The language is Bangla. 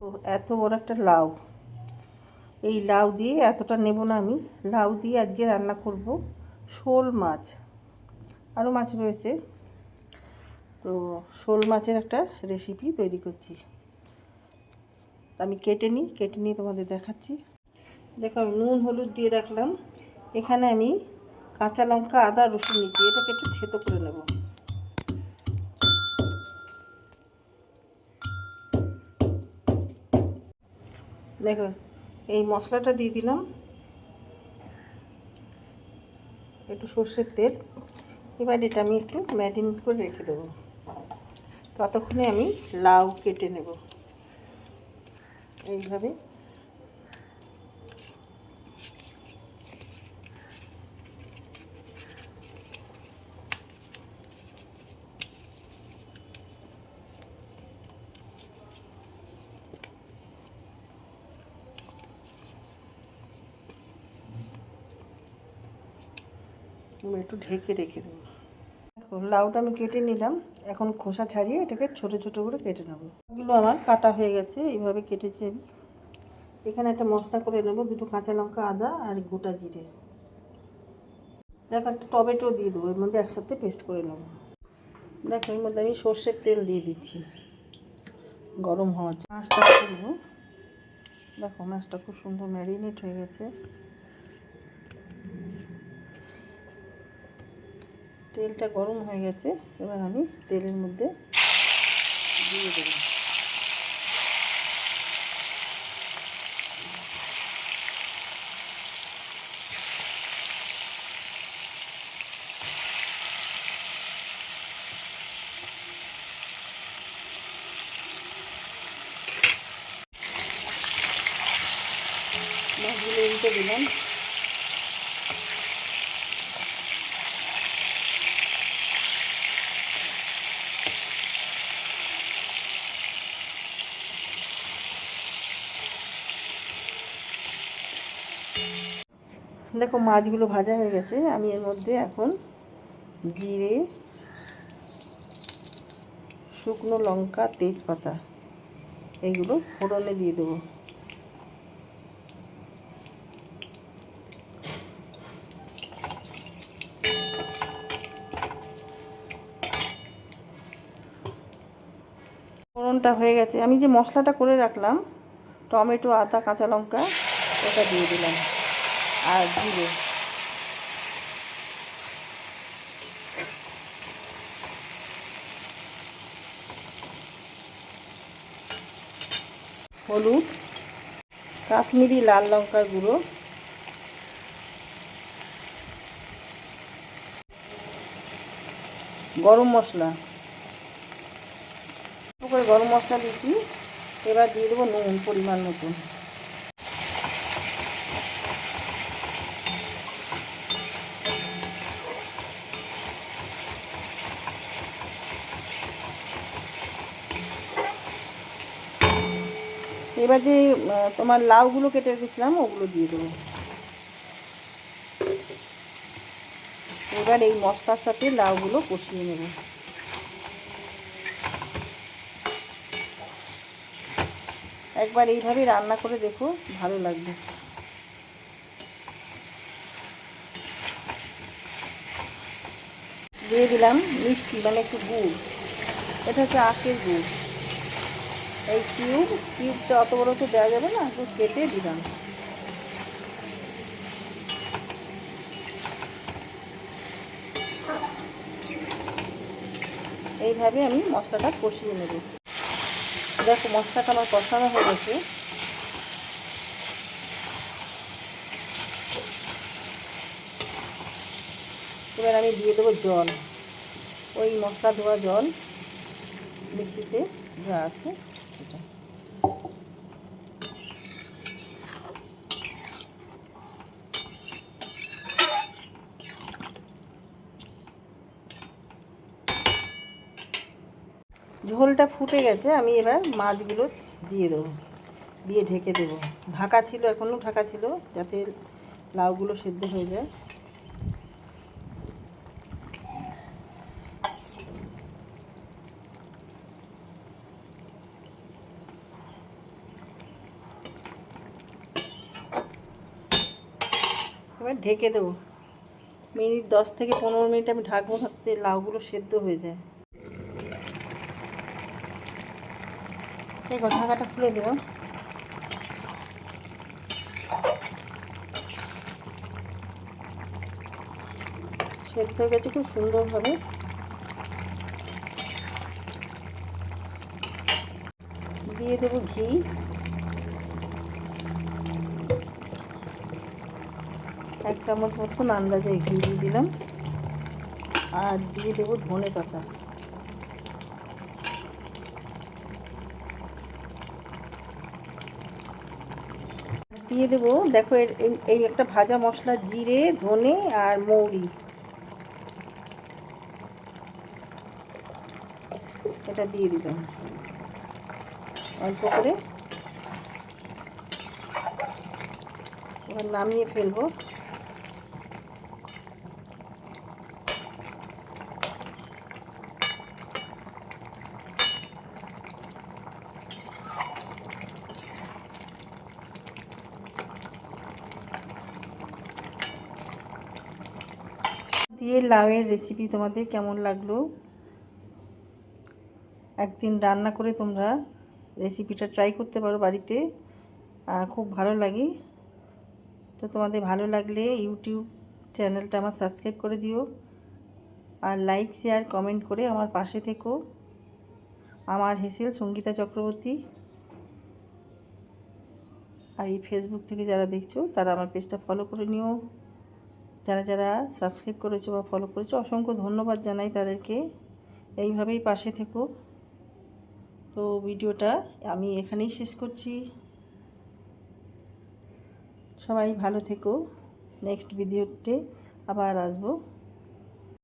তো এত বড় একটা লাউ, এই লাউ দিয়ে এতটা নেব না আমি। লাউ দিয়ে আজকে রান্না করব শোল মাছ। আরও মাছ রয়েছে, তো শোল মাছের একটা রেসিপি তৈরি করছি। আমি কেটে নিয়ে তোমাদের দেখাচ্ছি। দেখো, আমি নুন হলুদ দিয়ে রাখলাম। এখানে আমি কাঁচা লঙ্কা আদা রসুন নিচ্ছি, এটাকে একটু থেতো করে নেব। দেখো, এই মশলাটা দিয়ে দিলাম, একটু সর্ষের তেল। এবার এটা আমি একটু ম্যারিনেট করে রেখে দেবো। ততক্ষণে আমি লাউ কেটে নেব এইভাবে। একটু ঢেকে রেখে দেবো। দেখো, লাউটা আমি কেটে নিলাম। এখন খোসা ছাড়িয়ে এটাকে ছোট ছোট করে কেটে নেব। এগুলো আমার কাটা হয়ে গেছে, এইভাবে কেটেছি আমি। এখানে একটা মশলা করে নেব, দুটো কাঁচা লঙ্কা আদা আর গোটা জিরে। দেখো, একটা টমেটো দিয়ে দেবো, এর মধ্যে একসাথে পেস্ট করে নেব। দেখো, এর মধ্যে আমি সর্ষের তেল দিয়ে দিচ্ছি, গরম হওয়া মাছটা করব। দেখো, মাছটা খুব সুন্দর ম্যারিনেট হয়ে গেছে। তেলটা গরম হয়ে গেছে, এবার আমি তেলের মধ্যে দিয়ে দেবো। মাছগুলো উল্টে দিলাম। দেখো, মাছগুলো ভাজা হয়ে গেছে। আমি এর মধ্যে এখন জিরে, শুকনো লঙ্কা, তেজপাতা এইগুলো ফোড়নে দিয়ে দেবো। ফোড়নটা হয়ে গেছে, আমি যে মশলাটা করে রাখলাম, টমেটো আদা কাঁচা লঙ্কা, ওটা দিয়ে দিলাম, আর জিরে। হলুদ, কাশ্মীরি লাল লঙ্কার গুঁড়ো, গরম মশলা, করে গরম মশলা দিচ্ছি। এবার দিয়ে দেবো নুন পরিমাণ মতন। এবার যে তোমার লাউগুলো কেটে রেখেছিলাম ওগুলো দিয়ে দেবো। এবার এই মশলার সাথে লাউগুলো কষিয়ে নেব। একবার এইভাবে রান্না করে দেখো, ভালো লাগবে। দিয়ে দিলাম মিষ্টি, মানে একটু গুড়। এটা হচ্ছে আখের গুড়। এই কিউবটা অত বড় তো দেওয়া যাবে না, একটু কেটে দিলাম। এইভাবে আমি মশলাটা কষিয়ে নেব। দেখো, মশলাটা আমার কষানো হয়ে গেছে। এবার আমি দিয়ে দেবো জল, ওই মশলা ধোয়া জল, মিক্সিতে যা আছে সেটা। ঝোলটা ফুটে গেছে, আমি এবার মাছগুলো দিয়ে দেবো, দিয়ে ঢেকে দেবো। ঢাকা ছিল, এখনও ঢাকা ছিল, যাতে লাউগুলো সেদ্ধ হয়ে যায়। এবার ঢেকে দেবো, মিনিট 10 থেকে 15 মিনিট আমি ঢাকবো, ভাবতে লাউগুলো সেদ্ধ হয়ে যায়। দেখো ঢাকাটা খুলে দিলাম। সেদ্ধ হয়ে গেছে খুব সুন্দরভাবে। দিয়ে দেবো ঘি, 1 চামচ মতন আন্দাজে ঘি দিয়ে দিলাম। আর দিয়ে দেবো ধনে পাতা। দিয়ে দেবো, দেখো এই একটা ভাজা মশলা, জিরে, ধনে আর মৌরি, এটা দিয়ে দিলাম অল্প করে। এবার নামিয়ে ফেলবো। দিয়ে লাউয়ের রেসিপি তোমাদের কেমন লাগলো? একদিন রান্না করে তোমরা রেসিপিটা ট্রাই করতে পারো বাড়িতে, খুব ভালো লাগে। তো তোমাদের ভালো লাগলে ইউটিউব চ্যানেলটা আমার সাবস্ক্রাইব করে দিও, আর লাইক শেয়ার কমেন্ট করে আমার পাশে থেকো। আমার হেসেল সঙ্গীতা চক্রবর্তী। আর এই ফেসবুক থেকে যারা দেখছো তারা আমার পেজটা ফলো করে নিও। যারা যারা সাবস্ক্রাইব করেছো বা ফলো করেছো অসংখ্য ধন্যবাদ জানাই তাদেরকে। এইভাবেই পাশে থেকো। তো ভিডিওটা আমি এখানেই শেষ করছি। সবাই ভালো থেকো। নেক্সট ভিডিওতে আবার আসবো।